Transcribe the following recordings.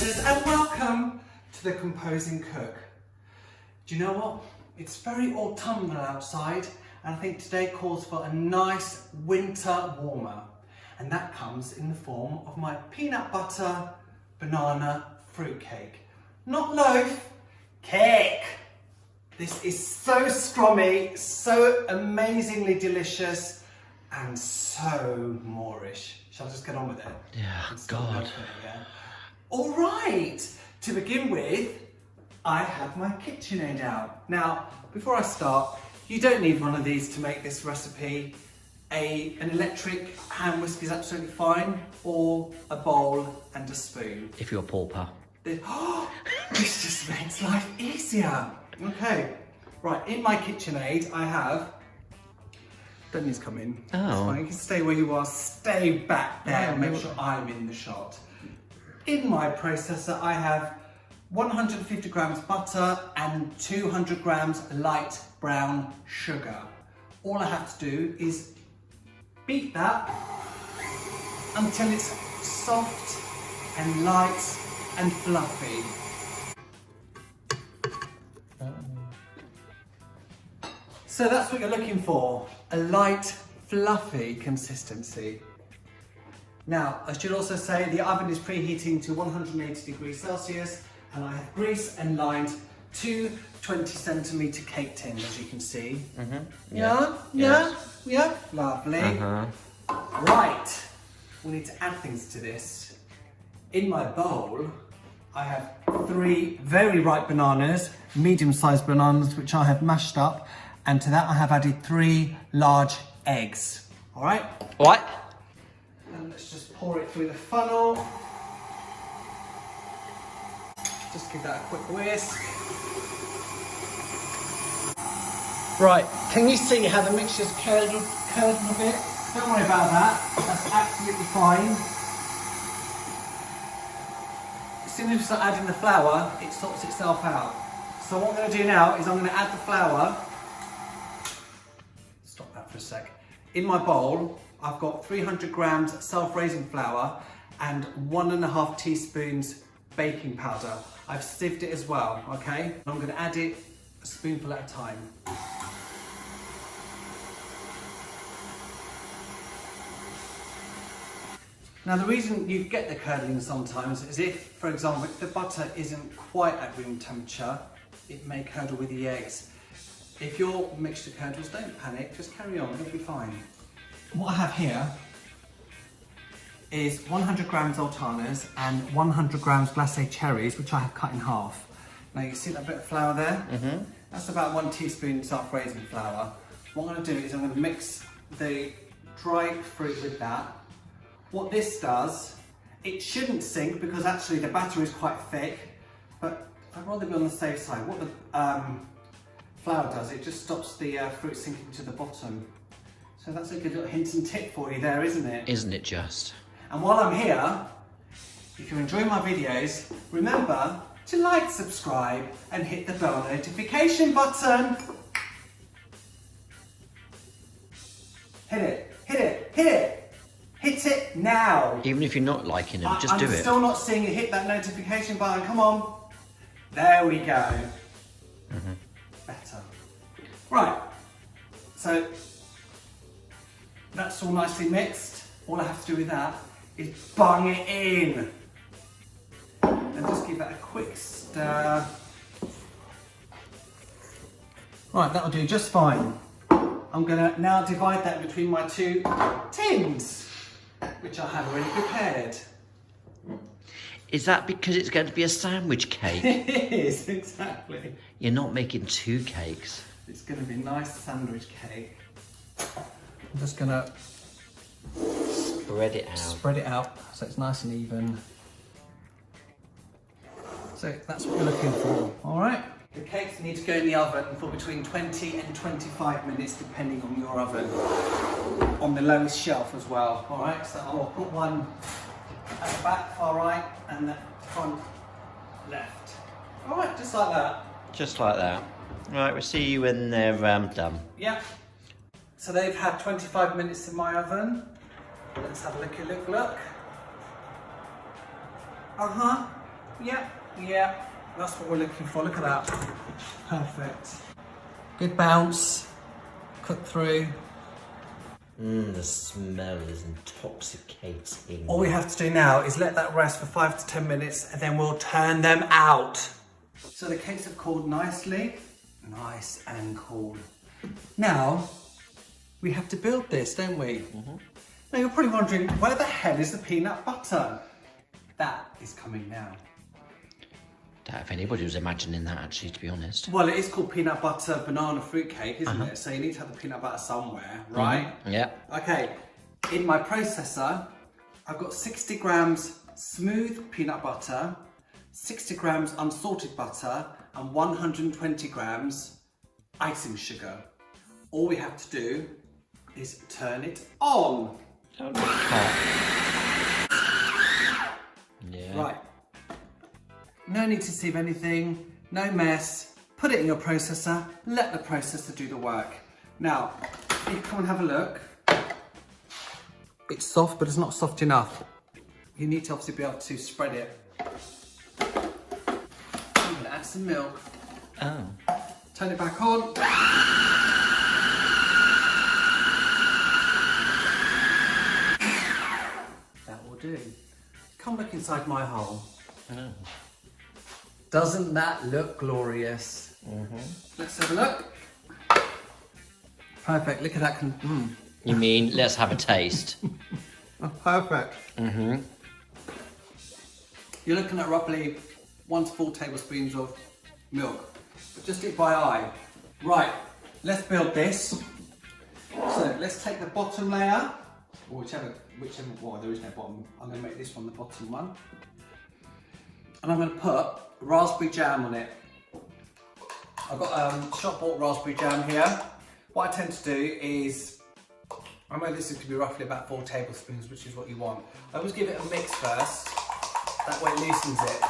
sisters, and welcome to the Composing Cook. Do you know what? It's very autumnal outside, and I think today calls for a nice winter warmer. And that comes in the form of my peanut butter banana fruitcake. Not loaf, cake. This is so scrummy, so amazingly delicious, and so Moorish. Shall I just get on with it? Yeah, God. All right, to begin with, I have my KitchenAid out. Now, before I start, you don't need one of these to make this recipe. An electric hand whisk is absolutely fine, or a bowl and a spoon. If you're a pauper. This just makes life easier. Okay, right, in my KitchenAid I have, don't need to come in. Oh. You can stay where you are, stay back there, and make sure I'm in the shot. In my processor I have 150 grams butter and 200 grams light brown sugar. All I have to do is beat that until it's soft and light and fluffy. So that's what you're looking for, a light, fluffy consistency. Now, I should also say the oven is preheating to 180 degrees Celsius, and I have greased and lined two 20-centimetre cake tins, as you can see. Yeah? Lovely. Right, we need to add things to this. In my bowl, I have 3 very ripe bananas, medium-sized bananas, which I have mashed up, and to that I have added 3 large eggs. All right? What? And let's just pour it through the funnel. Just give that a quick whisk. Right, can you see how the mixture's curdled a bit? Don't worry about that, that's absolutely fine. As soon as we start adding the flour, it sorts itself out. So what I'm going to do now is I'm going to add the flour. Stop that for a sec. In my bowl, I've got 300 grams self-raising flour and 1.5 teaspoons baking powder. I've sieved it as well, okay? I'm going to add it a spoonful at a time. Now the reason you get the curdling sometimes is if, for example, if the butter isn't quite at room temperature, it may curdle with the eggs. If your mixture curdles, don't panic, just carry on, it'll be fine. What I have here is 100 grams sultanas and 100 grams glace cherries, which I have cut in half. Now you see that bit of flour there? That's about 1 teaspoon self-raising flour. What I'm going to do is I'm going to mix the dried fruit with that. What this does, it shouldn't sink because actually the batter is quite thick, but I'd rather be on the safe side. What the flour does, it just stops the fruit sinking to the bottom. So that's a good little hint and tip for you there, isn't it? Isn't it just? And while I'm here, if you're enjoying my videos, remember to like, subscribe, and hit the bell notification button. Hit it, hit it, hit it. Hit it now. Even if you're not liking them, just do it. I'm still not seeing you hit that notification button. Come on. There we go. Better. Right. So that's all nicely mixed. All I have to do with that is bung it in. And just give that a quick stir. Right, that'll do just fine. I'm gonna now divide that between my 2 tins, which I have already prepared. Is that because it's going to be a sandwich cake? It is, exactly. You're not making 2 cakes. It's going to be a nice sandwich cake. I'm just going to Spread it out so it's nice and even. So that's what you're looking for, all right? The cakes need to go in the oven for between 20 and 25 minutes, depending on your oven. On the lowest shelf as well, all right? So I'll put one at the back, far right, and the front left. All right, just like that. Just like that. Right, we'll see you when they're done. Yeah. So they've had 25 minutes in my oven. Let's have a look. Uh-huh. Yeah, that's what we're looking for. Look at that. Perfect. Good bounce. Cook through. The smell is intoxicating. All we have to do now is let that rest for 5 to 10 minutes and then we'll turn them out. So the cakes have cooled nicely. Nice and cool. Now, we have to build this, don't we? Now you're probably wondering, where the hell is the peanut butter? That is coming now. Doubt if anybody was imagining that, actually, to be honest. Well, it is called peanut butter banana fruit cake, isn't it? So you need to have the peanut butter somewhere, right? Yeah. Okay, in my processor, I've got 60 grams smooth peanut butter, 60 grams unsalted butter, and 120 grams icing sugar. All we have to do is turn it on. Don't look hot. Yeah. Right. No need to sieve anything, no mess. Put it in your processor, let the processor do the work. Now, you come and have a look. It's soft, but it's not soft enough. You need to obviously be able to spread it. I'm gonna add some milk. Oh. Turn it back on. That will do. Come look inside my hole. Oh. Doesn't that look glorious? Let's have a look. Perfect, look at that. You mean, let's have a taste? Oh, perfect. You're looking at roughly 1 to 4 tablespoons of milk. But just do it by eye. Right, let's build this. So let's take the bottom layer, or whichever one, there is no bottom. I'm gonna make this one the bottom one. And I'm gonna put raspberry jam on it. I've got shop bought raspberry jam here. What I tend to do is, I know this is going to be roughly about 4 tablespoons, which is what you want. I always give it a mix first, that way it loosens it.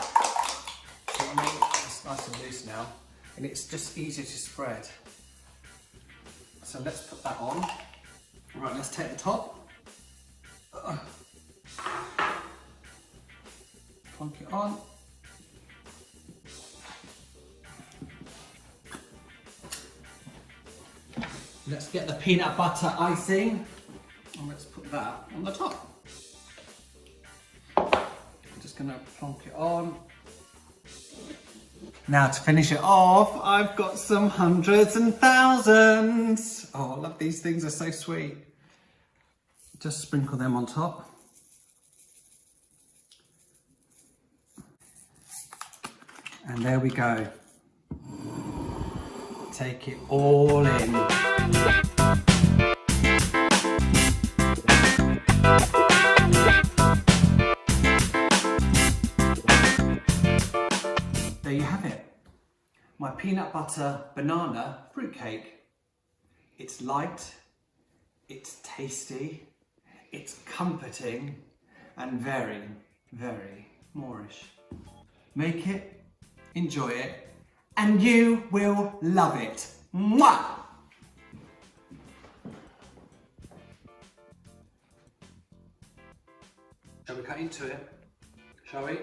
So I mean, it's nice and loose now, and it's just easier to spread. So let's put that on. Right, let's take the top. Plonk it on. Let's get the peanut butter icing, and let's put that on the top. I'm just gonna plonk it on. Now to finish it off, I've got some hundreds and thousands. Oh, I love these things, they're so sweet. Just sprinkle them on top. And there we go. Take it all in. There you have it. My peanut butter banana fruitcake. It's light, it's tasty, it's comforting, and very, very Moorish. Make it, enjoy it, and you will love it. Mwah! Shall we cut into it? Shall we?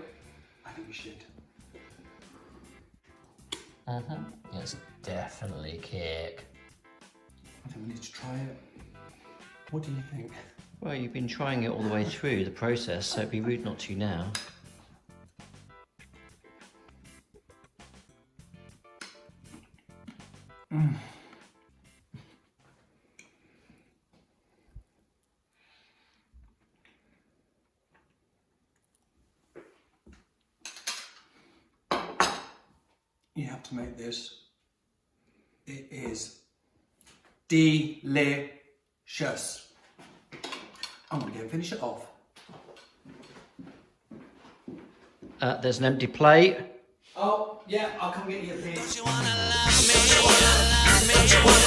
I think we should. It's definitely cake. I think we need to try it. What do you think? Well, you've been trying it all the way through the process, so it'd be rude not to now. You have to make this. It is delicious. I'm gonna go and finish it off. There's an empty plate. Oh, yeah, I'll come get you a piece. Don't you wanna love me?